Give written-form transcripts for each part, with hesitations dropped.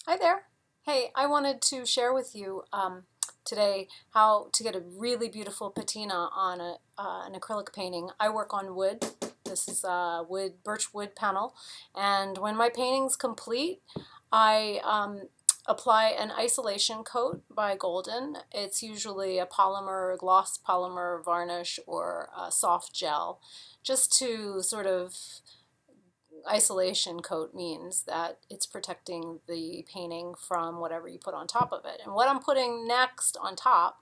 Hi there. Hey, I wanted to share with you today how to get a really beautiful patina on an acrylic painting. I work on wood. This is a birch wood panel. And when my painting's complete, I apply an isolation coat by Golden. It's usually a polymer, gloss polymer varnish, or a soft gel, just to sort of isolation coat means that it's protecting the painting from whatever you put on top of it. And what I'm putting next on top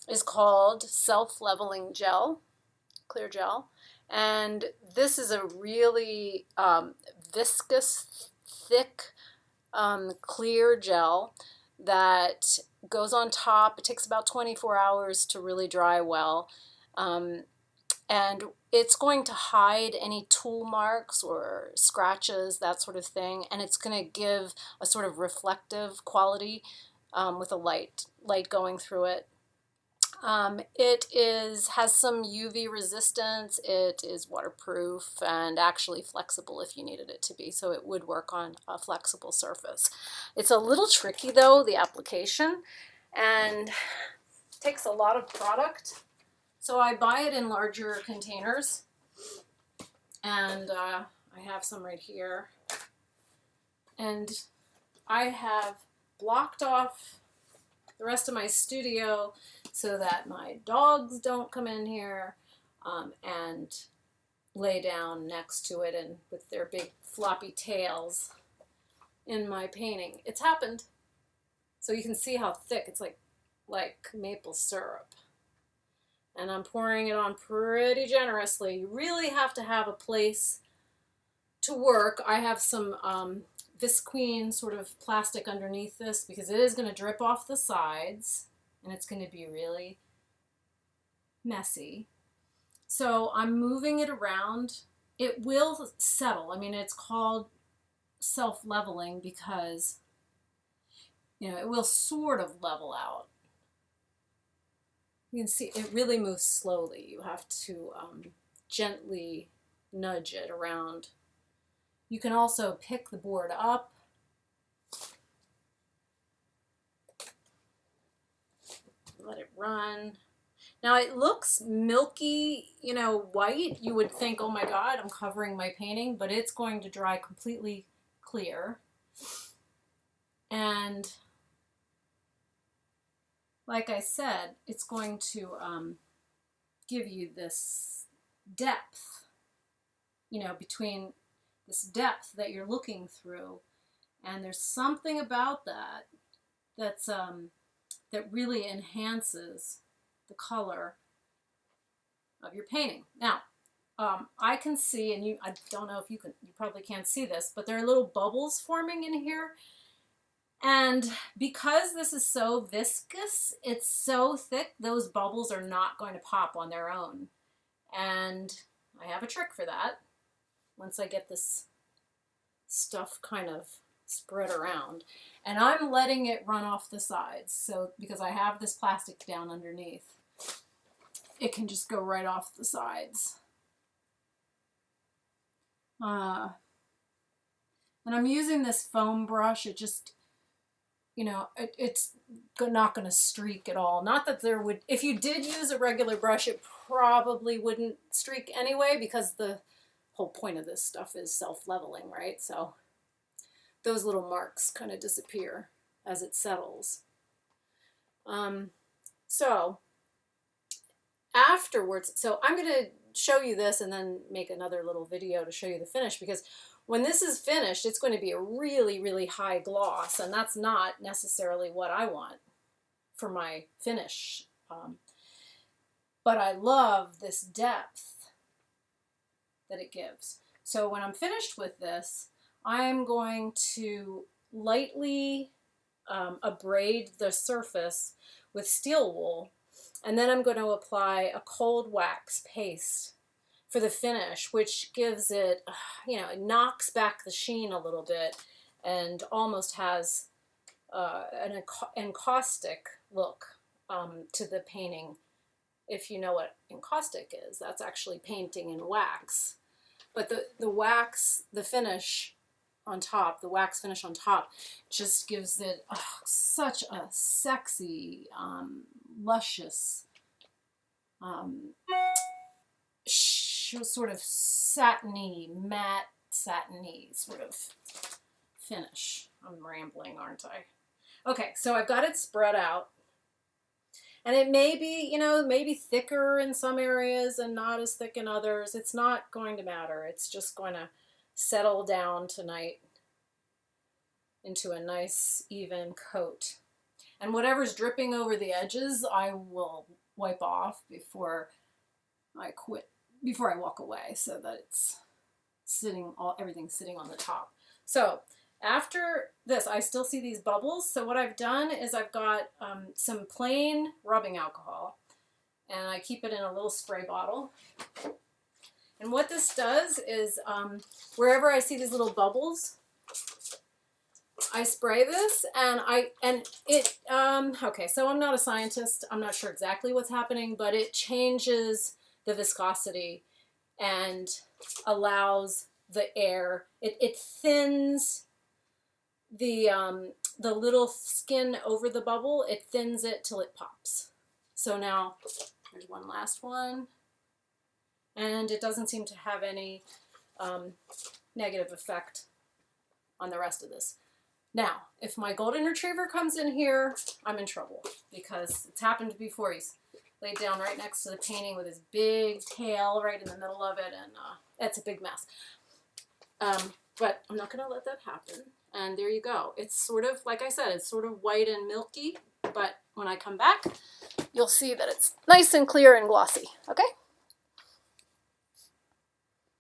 is called self-leveling gel, clear gel. And this is a really viscous, thick, clear gel that goes on top. It takes about 24 hours to really dry well. Um, and it's going to hide any tool marks or scratches, that sort of thing, and it's going to give a sort of reflective quality with a light going through it. It has some UV resistance. It is waterproof and actually flexible if you needed it to be, so it would work on a flexible surface. It's a little tricky though, the application, and takes a lot of product. So I buy it in larger containers, and I have some right here. And I have blocked off the rest of my studio so that my dogs don't come in here and lay down next to it and with their big floppy tails in my painting. It's happened. So you can see how thick it's like maple syrup. And I'm pouring it on pretty generously. You really have to have a place to work. I have some Visqueen sort of plastic underneath this because it is going to drip off the sides and it's going to be really messy. So I'm moving it around. It will settle. I mean, it's called self-leveling because, it will sort of level out. You can see it really moves slowly. You have to gently nudge it around. You can also pick the board up. Let it run. Now it looks milky, white. You would think, oh my God, I'm covering my painting, but it's going to dry completely clear. And like I said, it's going to give you this depth, between this depth that you're looking through. And there's something about that's that really enhances the color of your painting. Now, I can see, and I don't know if you probably can't see this, but there are little bubbles forming in here. And because this is so viscous, it's so thick, those bubbles are not going to pop on their own. And I have a trick for that. Once I get this stuff kind of spread around. And I'm letting it run off the sides. So because I have this plastic down underneath, it can just go right off the sides. And I'm using this foam brush. It just, it's not going to streak at all. Not that there would, if you did use a regular brush, it probably wouldn't streak anyway because the whole point of this stuff is self-leveling, right? So those little marks kind of disappear as it settles. So afterwards, so I'm going to show you this and then make another little video to show you the finish, because when this is finished, it's going to be a really, really high gloss, and that's not necessarily what I want for my finish. But I love this depth that it gives. So when I'm finished with this, I'm going to lightly abrade the surface with steel wool, and then I'm going to apply a cold wax paste for the finish, which gives it, it knocks back the sheen a little bit and almost has an encaustic look to the painting. If you know what encaustic is, that's actually painting in wax. But the wax, the finish, on top, the wax finish on top, just gives it such a sexy, luscious, sort of satiny, matte satiny sort of finish. I'm rambling, aren't I? Okay, so I've got it spread out. And it may be, you know, maybe thicker in some areas and not as thick in others. It's not going to matter. It's just going to settle down tonight into a nice, even coat. And whatever's dripping over the edges, I will wipe off before I walk away, so that it's everything's sitting on the top. So after this, I still see these bubbles. So what I've done is I've got some plain rubbing alcohol, and I keep it in a little spray bottle. And what this does is wherever I see these little bubbles, I spray this, and okay, so I'm not a scientist. I'm not sure exactly what's happening, but it changes the viscosity and allows the air. It thins the little skin over the bubble. It thins it till it pops. So now there's one last one, and it doesn't seem to have any negative effect on the rest of this. Now, if my golden retriever comes in here, I'm in trouble, because it's happened before. He's laid down right next to the painting with his big tail right in the middle of it, and it's a big mess. But I'm not going to let that happen. And there you go. It's sort of, like I said, it's sort of white and milky, but when I come back, you'll see that it's nice and clear and glossy. Okay?